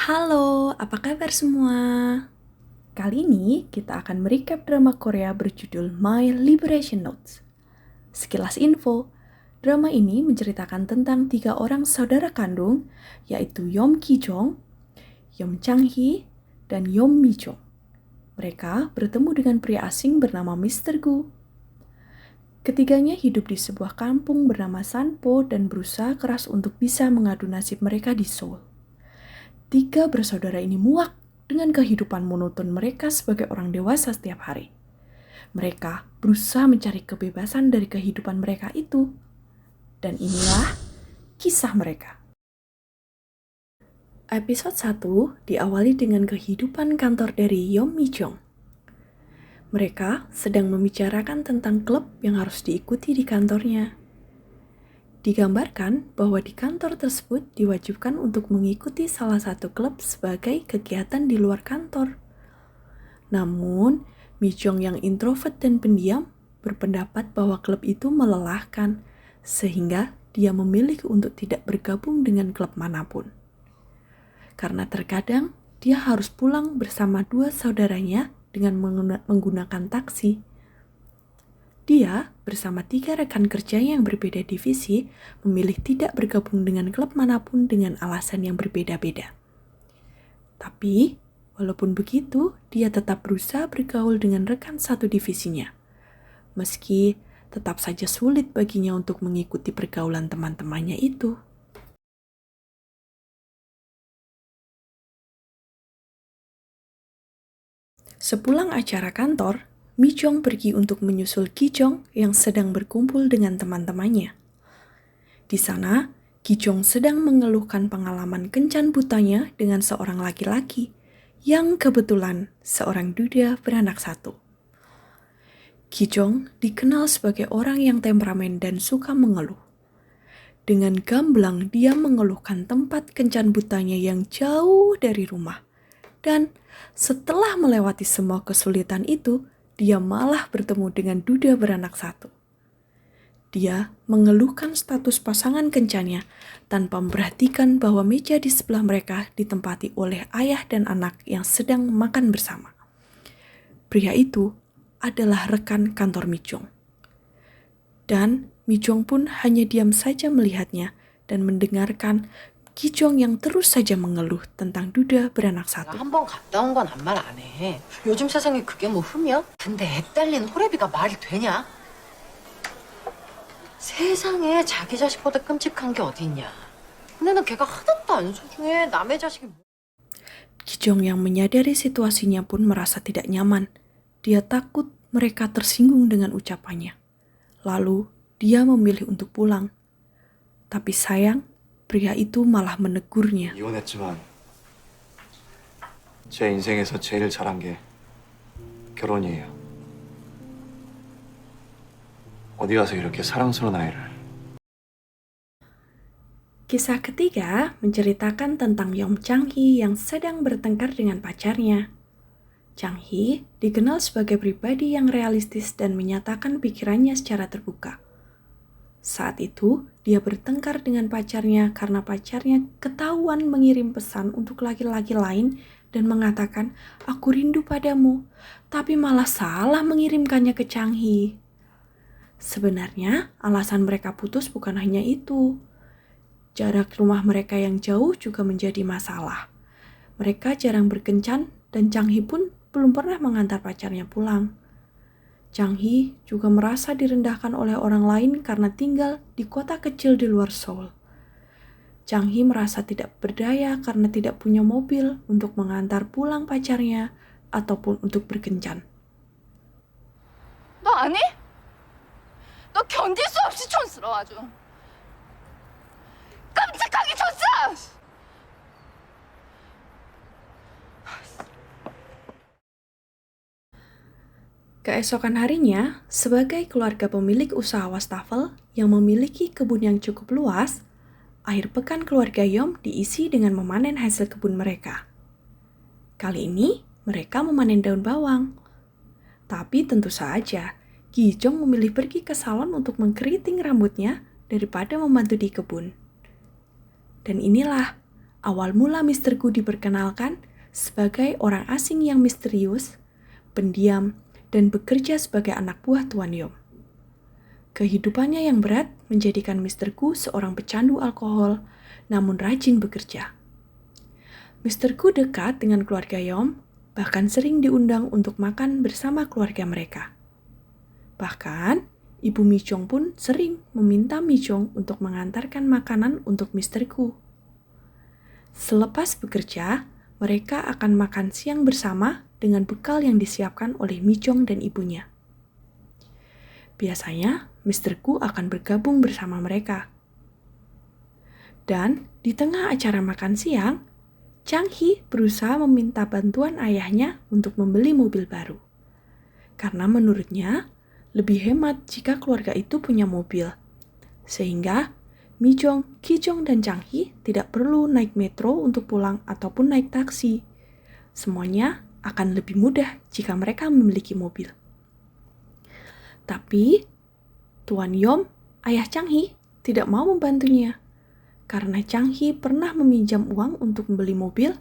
Halo, apa kabar semua? Kali ini kita akan merecap drama Korea berjudul My Liberation Notes. Sekilas info, drama ini menceritakan tentang 3 orang saudara kandung, yaitu Yeom Ki-jong, Yeom Chang-hee, dan Yeom Mi-jong. Mereka bertemu dengan pria asing bernama Mr. Gu. Ketiganya hidup di sebuah kampung bernama Sanpo dan berusaha keras untuk bisa mengadu nasib mereka di Seoul. 3 bersaudara ini muak dengan kehidupan monoton mereka sebagai orang dewasa setiap hari. Mereka berusaha mencari kebebasan dari kehidupan mereka itu. Dan inilah kisah mereka. Episode 1 diawali dengan kehidupan kantor dari Yeom Mi-jong. Mereka sedang membicarakan tentang klub yang harus diikuti di kantornya. Digambarkan bahwa di kantor tersebut diwajibkan untuk mengikuti salah satu klub sebagai kegiatan di luar kantor. Namun, Mi-jong yang introvert dan pendiam berpendapat bahwa klub itu melelahkan, sehingga dia memilih untuk tidak bergabung dengan klub manapun. Karena terkadang dia harus pulang bersama 2 saudaranya dengan menggunakan taksi. Dia bersama 3 rekan kerja yang berbeda divisi memilih tidak bergabung dengan klub manapun dengan alasan yang berbeda-beda. Tapi, walaupun begitu, dia tetap berusaha bergaul dengan rekan satu divisinya. Meski tetap saja sulit baginya untuk mengikuti pergaulan teman-temannya itu. Sepulang acara kantor, Mi-jong pergi untuk menyusul Ki-jong yang sedang berkumpul dengan teman-temannya. Di sana, Ki-jong sedang mengeluhkan pengalaman kencan butanya dengan seorang laki-laki yang kebetulan seorang duda beranak satu. Ki-jong dikenal sebagai orang yang temperamen dan suka mengeluh. Dengan gamblang dia mengeluhkan tempat kencan butanya yang jauh dari rumah. Dan setelah melewati semua kesulitan itu, dia malah bertemu dengan duda beranak satu. Dia mengeluhkan status pasangan kencannya tanpa memperhatikan bahwa meja di sebelah mereka ditempati oleh ayah dan anak yang sedang makan bersama. Pria itu adalah rekan kantor Mi-jong. Dan Mi-jong pun hanya diam saja melihatnya dan mendengarkan Ki-jong yang terus saja mengeluh tentang duda beranak satu. 한번 갔다 온 건 아무 말 안 해. 요즘 세상에 그게 뭐 흠이야? 근데 애 딸린 호래비가 말이 되냐? 세상에 자기 자식보다 끔찍한 게 어디 있냐? 근데 난 걔가 하나도 안 소중해. 남의 자식이 뭐... Ki-jong yang menyadari situasinya pun merasa tidak nyaman. Dia takut mereka tersinggung dengan ucapannya. Lalu, dia memilih untuk pulang. Tapi sayang, pria itu malah menegurnya. 이혼했지만 제 인생에서 제일 잘한 게 결혼이에요. 어디 가서 이렇게 사랑스러운 아이를. Kisah ketiga menceritakan tentang Yeom Chang-hee yang sedang bertengkar dengan pacarnya. Chang-hee dikenal sebagai pribadi yang realistis dan menyatakan pikirannya secara terbuka. Saat itu, dia bertengkar dengan pacarnya karena pacarnya ketahuan mengirim pesan untuk laki-laki lain dan mengatakan, "Aku rindu padamu," tapi malah salah mengirimkannya ke Chang-hee. Sebenarnya, alasan mereka putus bukan hanya itu. Jarak rumah mereka yang jauh juga menjadi masalah. Mereka jarang berkencan dan Chang-hee pun belum pernah mengantar pacarnya pulang. Chang-hee juga merasa direndahkan oleh orang lain karena tinggal di kota kecil di luar Seoul. Chang-hee merasa tidak berdaya karena tidak punya mobil untuk mengantar pulang pacarnya ataupun untuk berkencan. 너 아니? 너 견딜 수 없이 촌스러워 아주. 끔찍하게 촌스러워. Keesokan harinya, sebagai keluarga pemilik usaha wastafel yang memiliki kebun yang cukup luas, akhir pekan keluarga Yeom diisi dengan memanen hasil kebun mereka. Kali ini, mereka memanen daun bawang. Tapi tentu saja, Ki-jong memilih pergi ke salon untuk mengkeriting rambutnya daripada membantu di kebun. Dan inilah Awal mula Mr. Gu diperkenalkan sebagai orang asing yang misterius, pendiam, dan bekerja sebagai anak buah Tuan Yom. Kehidupannya yang berat menjadikan Mr. Gu seorang pecandu alkohol, namun rajin bekerja. Mr. Gu dekat dengan keluarga Yom, bahkan sering diundang untuk makan bersama keluarga mereka. Bahkan, Ibu Mi Chong pun sering meminta Mi Chong untuk mengantarkan makanan untuk Mr. Gu. Selepas bekerja, mereka akan makan siang bersama dengan bekal yang disiapkan oleh Mi Chong dan ibunya. Biasanya, Mr. Gu akan bergabung bersama mereka. Dan di tengah acara makan siang, Chang Hee berusaha meminta bantuan ayahnya untuk membeli mobil baru. Karena menurutnya, lebih hemat jika keluarga itu punya mobil. Sehingga Mi Chong, Ki Chong, dan Chang Hee tidak perlu naik metro untuk pulang ataupun naik taksi. Semuanya akan lebih mudah jika mereka memiliki mobil. Tapi, Tuan Yom, ayah Chang Hee, tidak mau membantunya. Karena Chang Hee pernah meminjam uang untuk membeli mobil,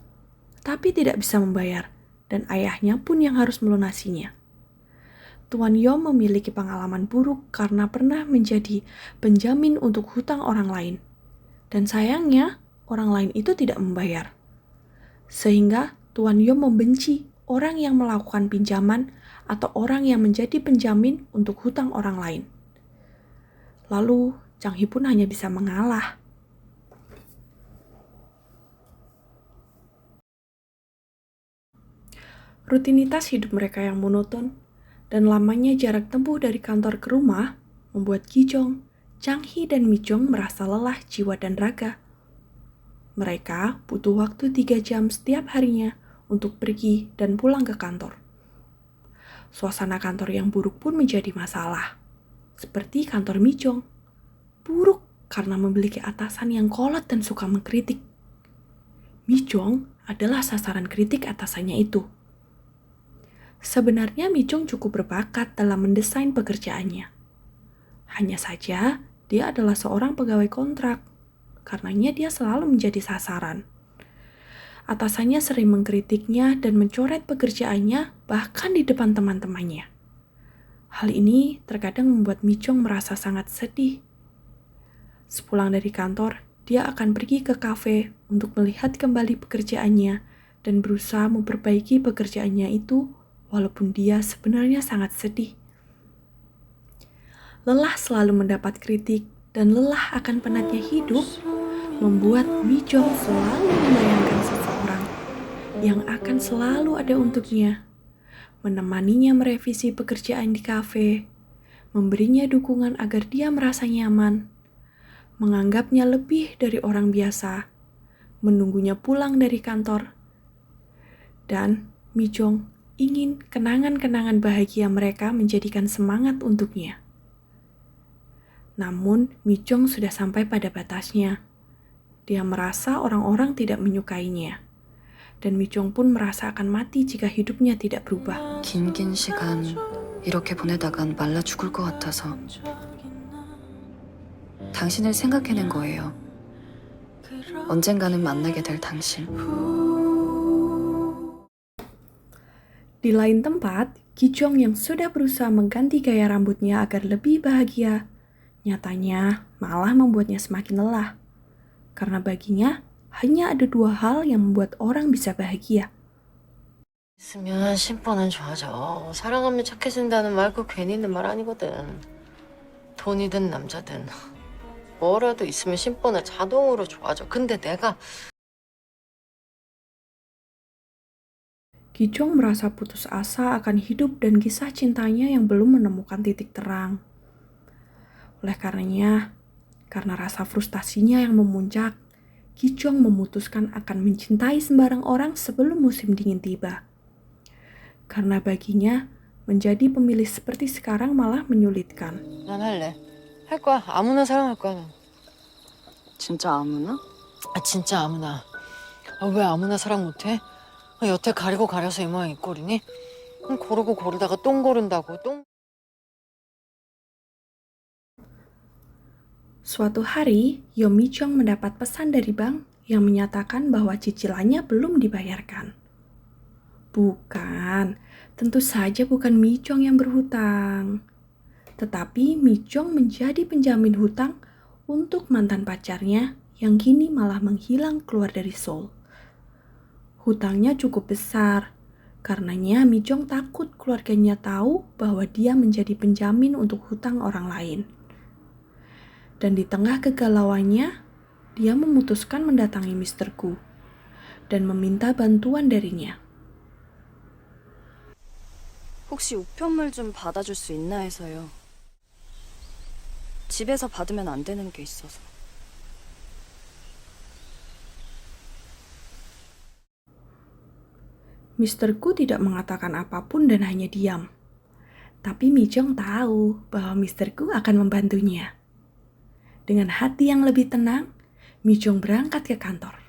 tapi tidak bisa membayar, dan ayahnya pun yang harus melunasinya. Tuan Yom memiliki pengalaman buruk karena pernah menjadi penjamin untuk hutang orang lain. Dan sayangnya, orang lain itu tidak membayar. Sehingga Tuan Yom membenci orang yang melakukan pinjaman atau orang yang menjadi penjamin untuk hutang orang lain. Lalu, Chang Hee pun hanya bisa mengalah. Rutinitas hidup mereka yang monoton dan lamanya jarak tempuh dari kantor ke rumah membuat Ki Chong, Chang Hee, dan Mi Chong merasa lelah jiwa dan raga. Mereka butuh waktu 3 jam setiap harinya untuk pergi dan pulang ke kantor. Suasana kantor yang buruk pun menjadi masalah. Seperti kantor Mi Chong. Buruk karena memiliki atasan yang kolot dan suka mengkritik. Mi Chong adalah sasaran kritik atasannya itu. Sebenarnya Mi Chong cukup berbakat dalam mendesain pekerjaannya. Hanya saja, dia adalah seorang pegawai kontrak. Karenanya dia selalu menjadi sasaran. Atasannya sering mengkritiknya dan mencoret pekerjaannya bahkan di depan teman-temannya. Hal ini terkadang membuat Mi Chong merasa sangat sedih. Sepulang dari kantor, dia akan pergi ke kafe untuk melihat kembali pekerjaannya dan berusaha memperbaiki pekerjaannya itu walaupun dia sebenarnya sangat sedih. Lelah selalu mendapat kritik dan lelah akan penatnya hidup membuat Mi Chong selalu membayangkan seseorang yang akan selalu ada untuknya, menemaninya merevisi pekerjaan di kafe, memberinya dukungan agar dia merasa nyaman, menganggapnya lebih dari orang biasa, menunggunya pulang dari kantor, dan Mi Chong ingin kenangan-kenangan bahagia mereka menjadikan semangat untuknya. Namun, Mi Chong sudah sampai pada batasnya. Dia merasa orang-orang tidak menyukainya. Dan Mi Chong pun merasa akan mati jika hidupnya tidak berubah. 긴 시간 이렇게 보내다간 말라 죽을 것 같아서 당신을 생각해낸 거예요. 언젠가는 만나게 될 당신. Di lain tempat, Ki Chong yang sudah berusaha mengganti gaya rambutnya agar lebih bahagia, nyatanya malah membuatnya semakin lelah. Karena baginya, hanya ada 2 hal yang membuat orang bisa bahagia. 있으면 심보는 좋아져. 사랑하면 착해진다는 말 그거 괜히 있는 말 아니거든. 돈이든 남자든 뭐라도 있으면 심보는 자동으로 좋아져. 근데 내가 Ki Chong merasa putus asa akan hidup dan kisah cintanya yang belum menemukan titik terang. Oleh karenanya, karena rasa frustasinya yang memuncak, Ki Chong memutuskan akan mencintai sembarang orang sebelum musim dingin tiba. Karena baginya, menjadi pemilih seperti sekarang malah menyulitkan. 난 할래. 할 거야. 아무나 사랑할 거야. 난. 진짜 아무나? 진짜 아무나. 왜 아무나 사랑 못해? 여태 가리고 가려서 이 모양 이 꼴이니? 고르고 고르다가 똥 고른다고 똥. Suatu hari, Yo Mi Chong mendapat pesan dari bank yang menyatakan bahwa cicilannya belum dibayarkan. Bukan, tentu saja bukan Mi Chong yang berhutang. Tetapi Mi Chong menjadi penjamin hutang untuk mantan pacarnya yang kini malah menghilang keluar dari Seoul. Hutangnya cukup besar, karenanya Mi Chong takut keluarganya tahu bahwa dia menjadi penjamin untuk hutang orang lain. Dan di tengah kegalauannya, dia memutuskan mendatangi Mr. Gu dan meminta bantuan darinya. 혹시 우편물 좀 받아줄 수 있나 해서요. 집에서 받으면 안 되는 게 있어서. Mr. Gu tidak mengatakan apapun dan hanya diam. Tapi Mi Chong tahu bahwa Mr. Gu akan membantunya. Dengan hati yang lebih tenang, Mi Chong berangkat ke kantor.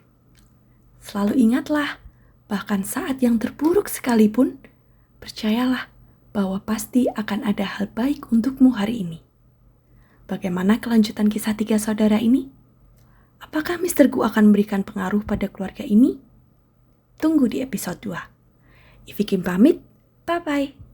Selalu ingatlah, bahkan saat yang terburuk sekalipun, percayalah bahwa pasti akan ada hal baik untukmu hari ini. Bagaimana kelanjutan kisah tiga saudara ini? Apakah Mr. Gu akan memberikan pengaruh pada keluarga ini? Tunggu di episode 2. Ivi Kim pamit, bye-bye.